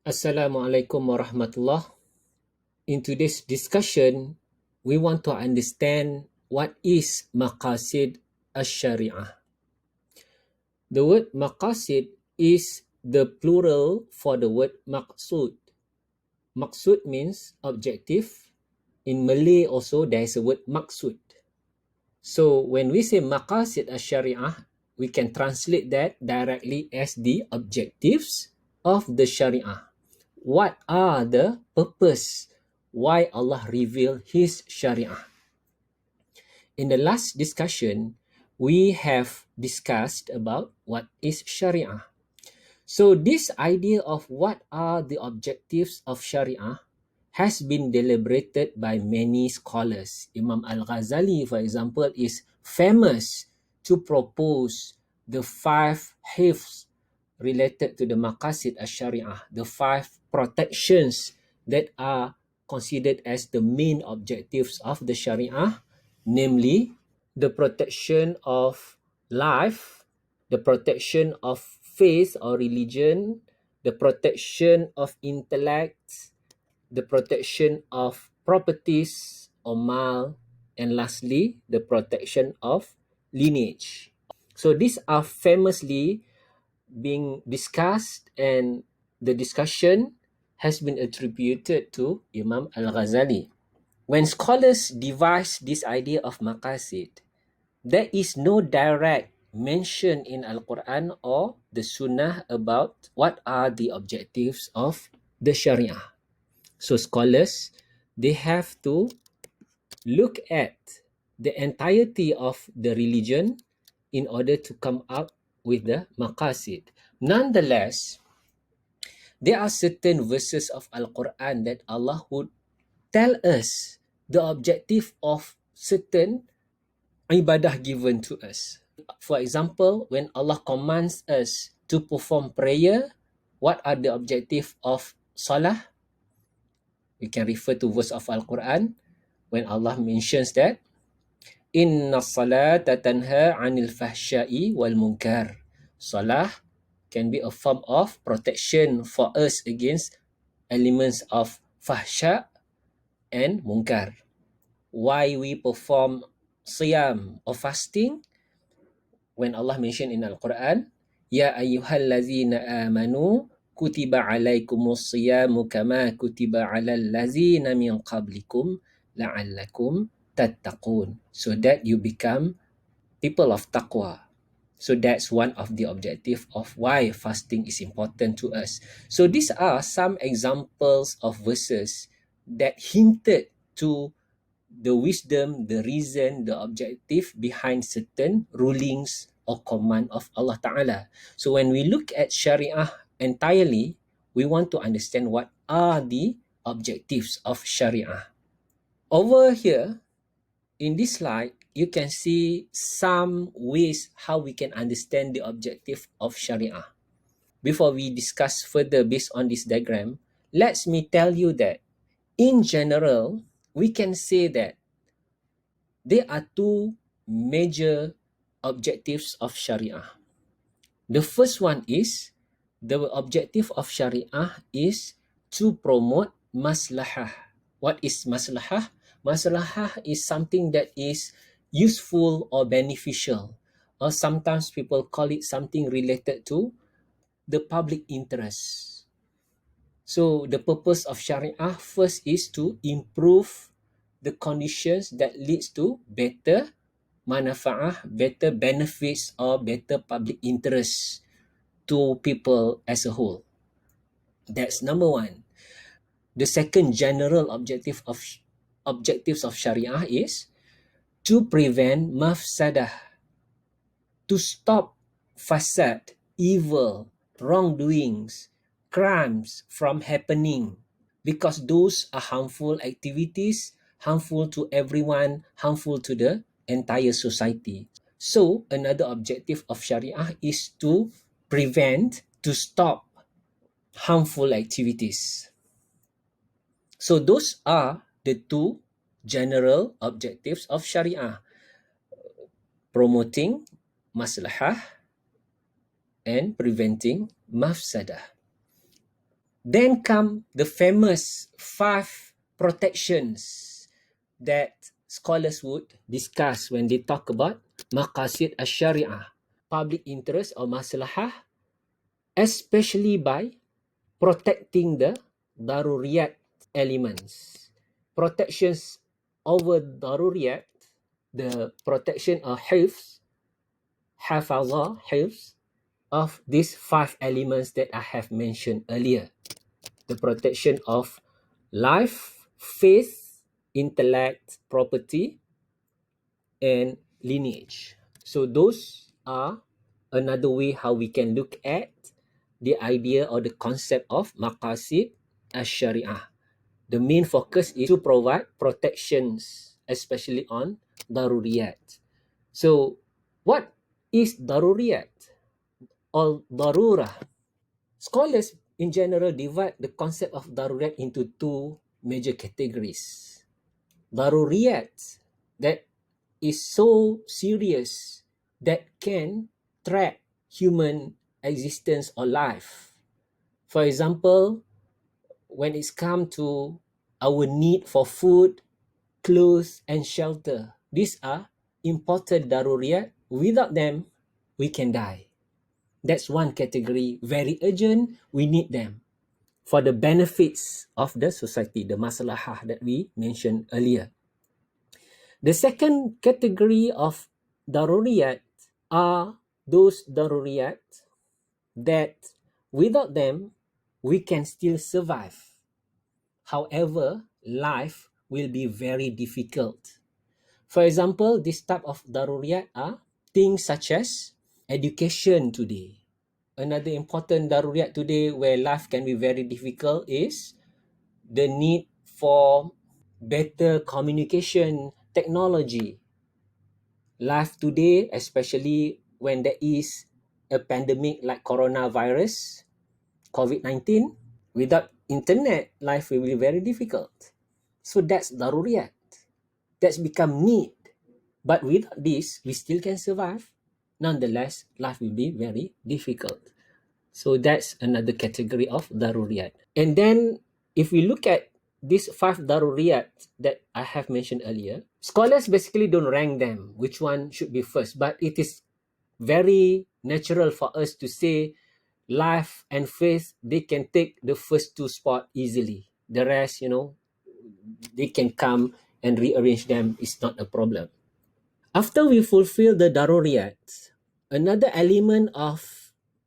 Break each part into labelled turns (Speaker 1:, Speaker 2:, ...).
Speaker 1: Assalamualaikum warahmatullah. In today's discussion, we want to understand what is Maqasid As-Shari'ah. The word Maqasid is the plural for the word Maqsud. Maqsud means objective. In Malay also there is a word Maqsud. So when we say Maqasid As-Shari'ah, we can translate that directly as the objectives of the Shari'ah. What are the purpose why Allah revealed His Shariah? In the last discussion, we have discussed about what is Shariah. So this idea of what are the objectives of Shariah has been deliberated by many scholars. Imam Al-Ghazali, for example, is famous to propose the 5 hifz related to the Maqasid As-Shari'ah, the 5 protections that are considered as the main objectives of the Shari'ah, namely the protection of life, the protection of faith or religion, the protection of intellect, the protection of properties or mal, and lastly, the protection of lineage. So these are famously being discussed, and the discussion has been attributed to Imam Al-Ghazali. When scholars devise this idea of maqasid, there is no direct mention in Al-Quran or the Sunnah about what are the objectives of the Sharia. So scholars, they have to look at the entirety of the religion in order to come up with the maqasid. Nonetheless, there are certain verses of Al-Quran that Allah would tell us the objective of certain ibadah given to us. For example, when Allah commands us to perform prayer, what are the objective of salah? We can refer to verse of Al-Quran when Allah mentions that Inna salata tanha anil fahsyai wal munkar. Salah can be a form of protection for us against elements of fahsya and munkar. Why we perform siyam or fasting? When Allah mentioned in Al-Quran, Ya ayyuhallazina amanu kutiba alaikumus siyamu kama kutiba alal lazina min qablikum la'allakum tattaqun. So that you become people of taqwa. So that's one of the objective of why fasting is important to us. So these are some examples of verses that hinted to the wisdom, the reason, the objective behind certain rulings or command of Allah Ta'ala. So when we look at Shariah entirely, we want to understand what are the objectives of Shariah. Over here, in this slide, you can see some ways how we can understand the objective of Shariah. Before we discuss further based on this diagram, let me tell you that in general, we can say that there are 2 major objectives of Shariah. The first one is the objective of Shariah is to promote maslahah. What is maslahah? Maslahah is something that is useful or beneficial, or sometimes people call it something related to the public interest. So the purpose of Shariah first is to improve the conditions that leads to better manfaah, better benefits or better public interest to people as a whole. That's number one. The second general objectives of Sharia is to prevent mafsadah, to stop fasad, evil, wrongdoings, crimes from happening, because those are harmful activities, harmful to everyone, harmful to the entire society. So another objective of Sharia is to prevent, to stop harmful activities. So those are the 2 general objectives of Sharia: promoting maslahah and preventing mafsadah. Then come the famous 5 protections that scholars would discuss when they talk about Maqasid As-Shari'ah, public interest or maslahah, especially by protecting the daruriyat elements. Protections over daruriyat, the protection or hifz of these 5 elements that I have mentioned earlier. The protection of life, faith, intellect, property, and lineage. So those are another way how we can look at the idea or the concept of Maqasid As-Shari'ah. The main focus is to provide protections, especially on daruriyat. So what is daruriyat or darura? Scholars in general divide the concept of daruriyat into 2 major categories. Daruriyat that is so serious that can threat human existence or life. For example, when it's come to our need for food, clothes, and shelter, these are important daruriyat. Without them, we can die. That's one category, very urgent, we need them for the benefits of the society, the maslahah that we mentioned earlier. The second category of daruriyat are those daruriyat that without them, we can still survive. However, life will be very difficult. For example, this type of daruriyat are things such as education today. Another important daruriyat today where life can be very difficult is the need for better communication technology. Life today, especially when there is a pandemic like coronavirus, COVID-19, without internet, life will be very difficult. So that's daruriyat. That's become need. But without this, we still can survive. Nonetheless, life will be very difficult. So that's another category of daruriyat. And then if we look at these 5 daruriyat that I have mentioned earlier, scholars basically don't rank them, which one should be first, but it is very natural for us to say life and faith, they can take the first 2 spot easily. The rest, they can come and rearrange them. It's not a problem. After we fulfill the daruriyat, another element of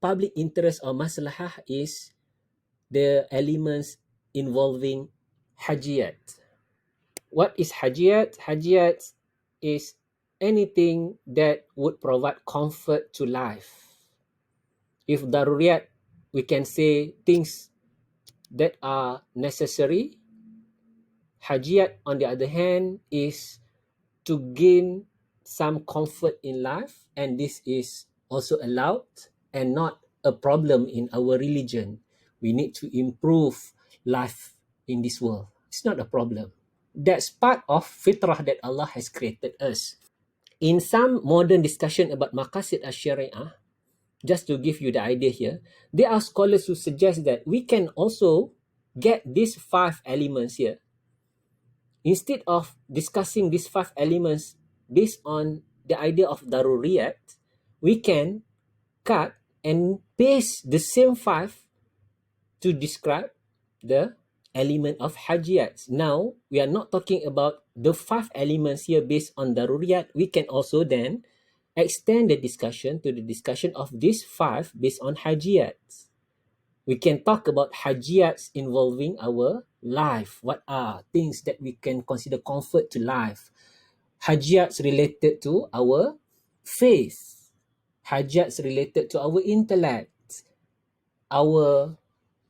Speaker 1: public interest or maslahah is the elements involving Hajjiyet. What is Hajjiyet? Hajjiyet is anything that would provide comfort to life. If daruriyat, we can say things that are necessary. Hajjiyat, on the other hand, is to gain some comfort in life, and this is also allowed and not a problem in our religion. We need to improve life in this world. It's not a problem. That's part of fitrah that Allah has created us. In some modern discussion about Maqasid As-Shari'ah, just to give you the idea here, there are scholars who suggest that we can also get these 5 elements here. Instead of discussing these 5 elements based on the idea of daruriyat, we can cut and paste the same 5 to describe the element of hajjiyat. Now, we are not talking about the 5 elements here based on daruriyat. We can also then extend the discussion to the discussion of these 5 based on hajjiyat. We can talk about hajjiyats involving our life. What are things that we can consider comfort to life? Hajjiyats related to our faith. Hajjiyats related to our intellect, our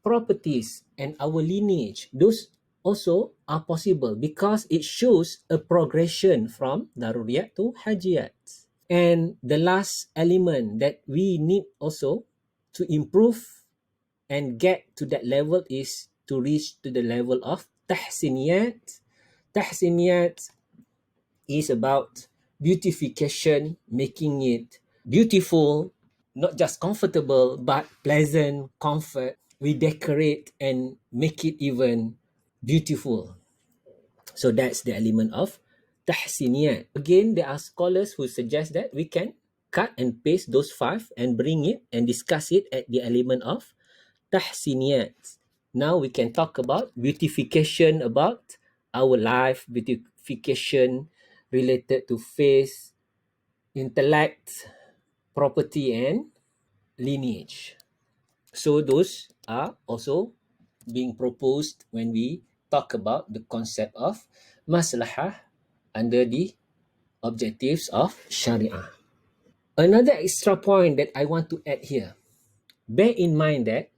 Speaker 1: properties, and our lineage. Those also are possible because it shows a progression from daruriyat to hajjiyat. And the last element that we need also to improve and get to that level is to reach to the level of tahsiniyat. Tahsiniyat is about beautification, making it beautiful, not just comfortable, but pleasant, comfort. we decorate and make it even beautiful. So that's the element of tahsiniyat. Again, there are scholars who suggest that we can cut and paste those five and bring it and discuss it at the element of tahsiniyat. Now we can talk about beautification about our life, beautification related to face, intellect, property, and lineage. So those are also being proposed when we talk about the concept of maslahah under the objectives of Sharia. Another extra point that I want to add here, bear in mind that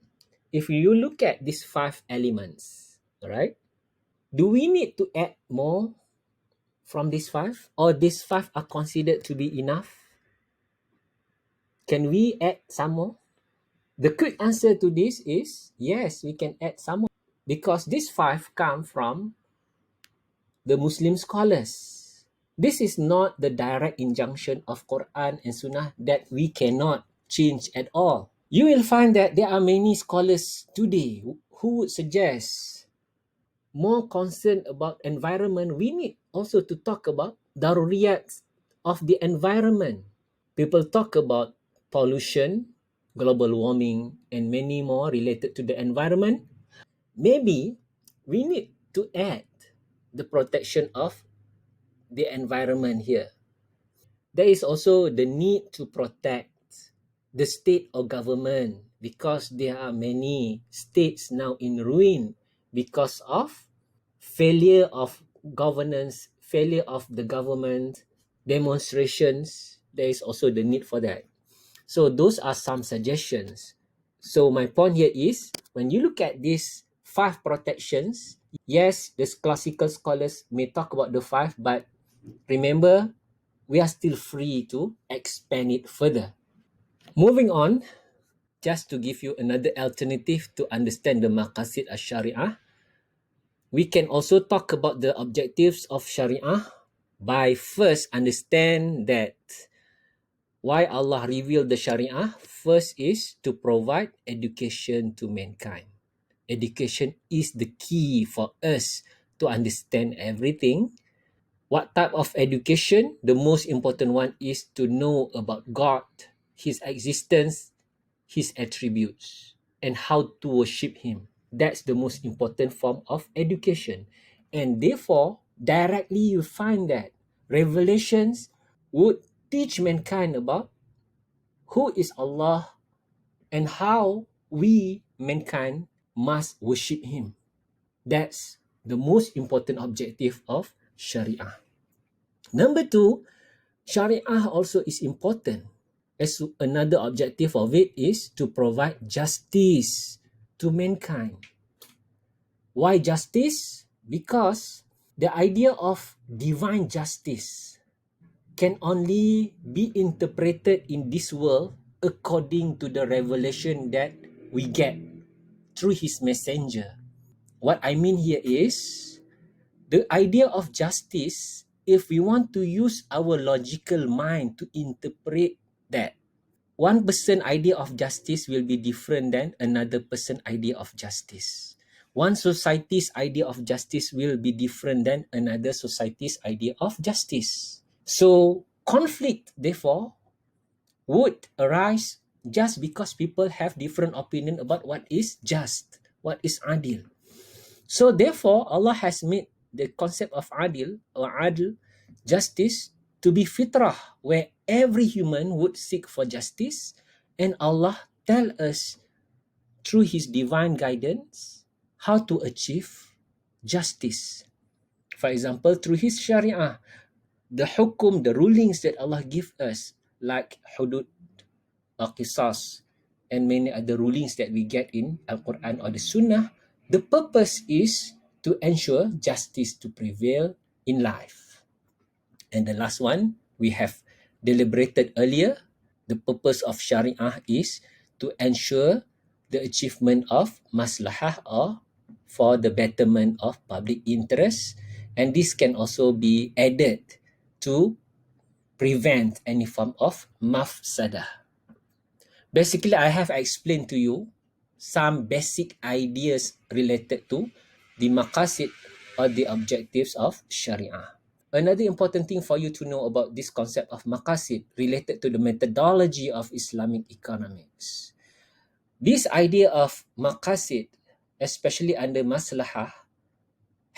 Speaker 1: if you look at these five elements, all right, do we need to add more from these five, or these five are considered to be enough? Can we add some more? The quick answer to this is yes, we can add some more because these five come from the Muslim scholars. This is not the direct injunction of Quran and Sunnah that we cannot change at all. You will find that there are many scholars today who would suggest more concern about environment. We need also to talk about daruriyat of the environment. People talk about pollution, global warming, and many more related to the environment. Maybe we need to add the protection of the environment here. There is also the need to protect the state or government because there are many states now in ruin because of failure of governance, failure of the government, demonstrations. There is also the need for that. So those are some suggestions. So my point here is when you look at these five protections, yes, the classical scholars may talk about the five, but remember, we are still free to expand it further. Moving on, just to give you another alternative to understand the Maqasid As-Shari'ah, we can also talk about the objectives of Shari'ah by first understand that why Allah revealed the Shari'ah. First is to provide education to mankind. Education is the key for us to understand everything. What type of education? The most important one is to know about God, His existence, His attributes, and how to worship Him. That's the most important form of education. And therefore, directly you find that revelations would teach mankind about who is Allah and how we, mankind, must worship Him. That's the most important objective of Shariah. Number two, Shariah also is important. As another objective of it is to provide justice to mankind. Why justice? Because the idea of divine justice can only be interpreted in this world according to the revelation that we get through His messenger. What I mean here is the idea of justice, if we want to use our logical mind to interpret that, one person idea of justice will be different than another person idea of justice. One society's idea of justice will be different than another society's idea of justice. So conflict, therefore, would arise just because people have different opinion about what is just, what is adil. So therefore, Allah has made the concept of adil or adl, justice, to be fitrah, where every human would seek for justice, and Allah tell us through His divine guidance how to achieve justice. For example, through His Shariah, the hukum, the rulings that Allah give us, like hudud, qisas, and many other rulings that we get in Al-Quran or the Sunnah, the purpose is to ensure justice to prevail in life. And the last one, we have deliberated earlier, the purpose of Shariah is to ensure the achievement of maslahah or for the betterment of public interest. And this can also be added to prevent any form of mafsadah. Basically, I have explained to you some basic ideas related to the maqasid or the objectives of Sharia. Another important thing for you to know about this concept of maqasid related to the methodology of Islamic economics. This idea of maqasid, especially under maslahah,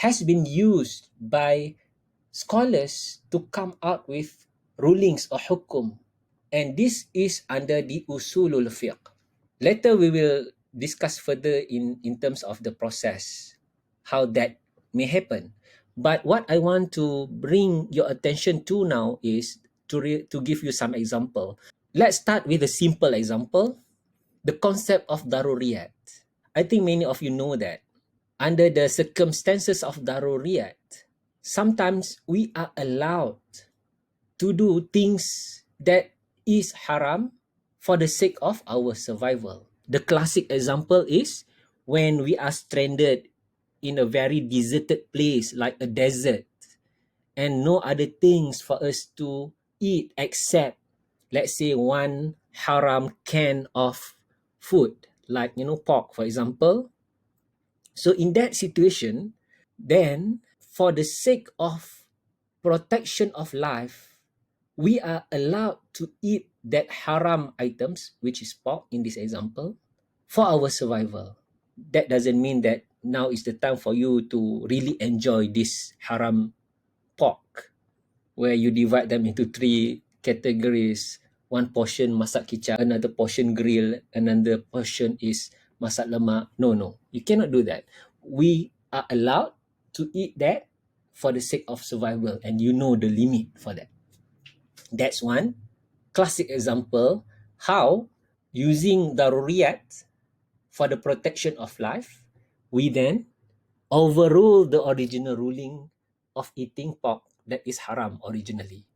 Speaker 1: has been used by scholars to come out with rulings or hukum, and this is under the usulul fiqh. Later we will discuss further in terms of the process, how that may happen. But what I want to bring your attention to now is to give you some example. Let's start with a simple example, the concept of daruriyat. I think many of you know that under the circumstances of daruriyat, sometimes we are allowed to do things that is haram for the sake of our survival. The classic example is when we are stranded in a very deserted place like a desert and no other things for us to eat except, let's say, one haram can of food, like, pork, for example. So in that situation, then for the sake of protection of life, we are allowed to eat that haram items, which is pork in this example, for our survival. That doesn't mean that now is the time for you to really enjoy this haram pork, where you divide them into three categories. One portion masak kicap, another portion grill, another portion is masak lemak. No, you cannot do that. We are allowed to eat that for the sake of survival, and you know the limit for that. That's one classic example how using daruriyat for the protection of life, we then overrule the original ruling of eating pork that is haram originally.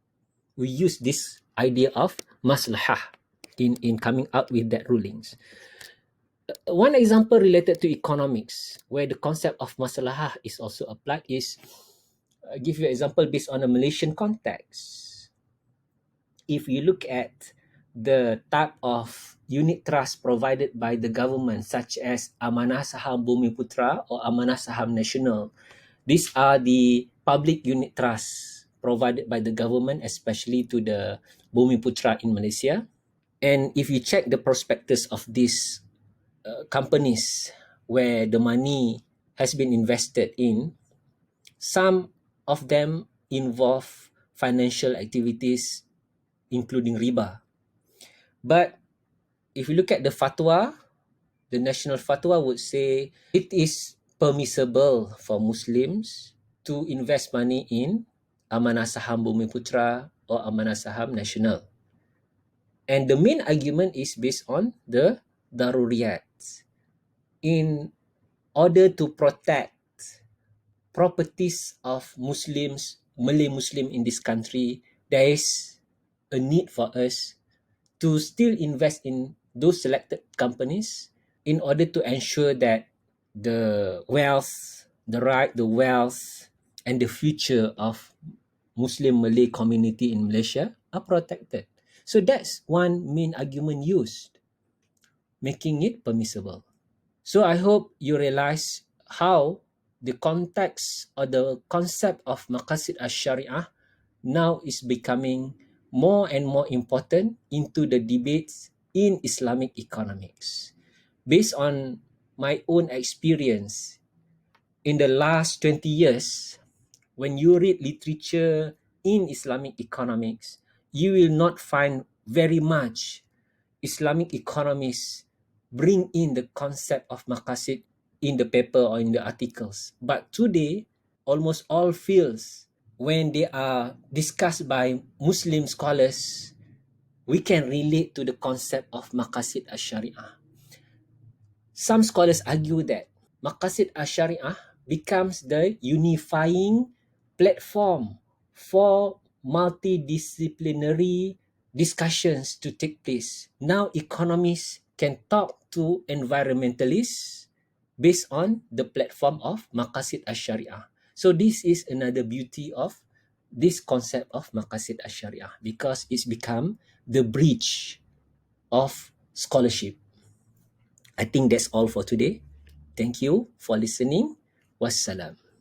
Speaker 1: We use this idea of maslahah in coming out with that rulings. One example related to economics where the concept of maslahah is also applied is, give you an example based on a Malaysian context. If you look at the type of unit trust provided by the government, such as Amanah Saham Bumi Putra or Amanah Saham Nasional, these are the public unit trusts provided by the government, especially to the Bumi Putra in Malaysia. And if you check the prospectus of these companies where the money has been invested in, some of them involve financial activities including riba. But if you look at the fatwa, the national fatwa would say it is permissible for Muslims to invest money in Amanah Saham Bumi Putra or Amanah Saham Nasional. And the main argument is based on the daruriyat. In order to protect properties of Muslims, Malay Muslim in this country, there is a need for us to still invest in those selected companies in order to ensure that the wealth, the wealth, and the future of Muslim Malay community in Malaysia are protected. So that's one main argument used, making it permissible. So I hope you realize how the context or the concept of Maqasid As-Shari'ah now is becoming more and more important into the debates in Islamic economics. Based on my own experience, in the last 20 years, when you read literature in Islamic economics, you will not find very much Islamic economists bring in the concept of maqasid in the paper or in the articles. But today, almost all fields, when they are discussed by Muslim scholars, we can relate to the concept of Maqasid As-Shari'ah. Some scholars argue that Maqasid As-Shari'ah becomes the unifying platform for multidisciplinary discussions to take place. Now economists can talk to environmentalists based on the platform of Maqasid As-Shari'ah. So this is another beauty of this concept of Maqasid As-Shari'ah, because it's become the bridge of scholarship. I think that's all for today. Thank you for listening. Wassalam.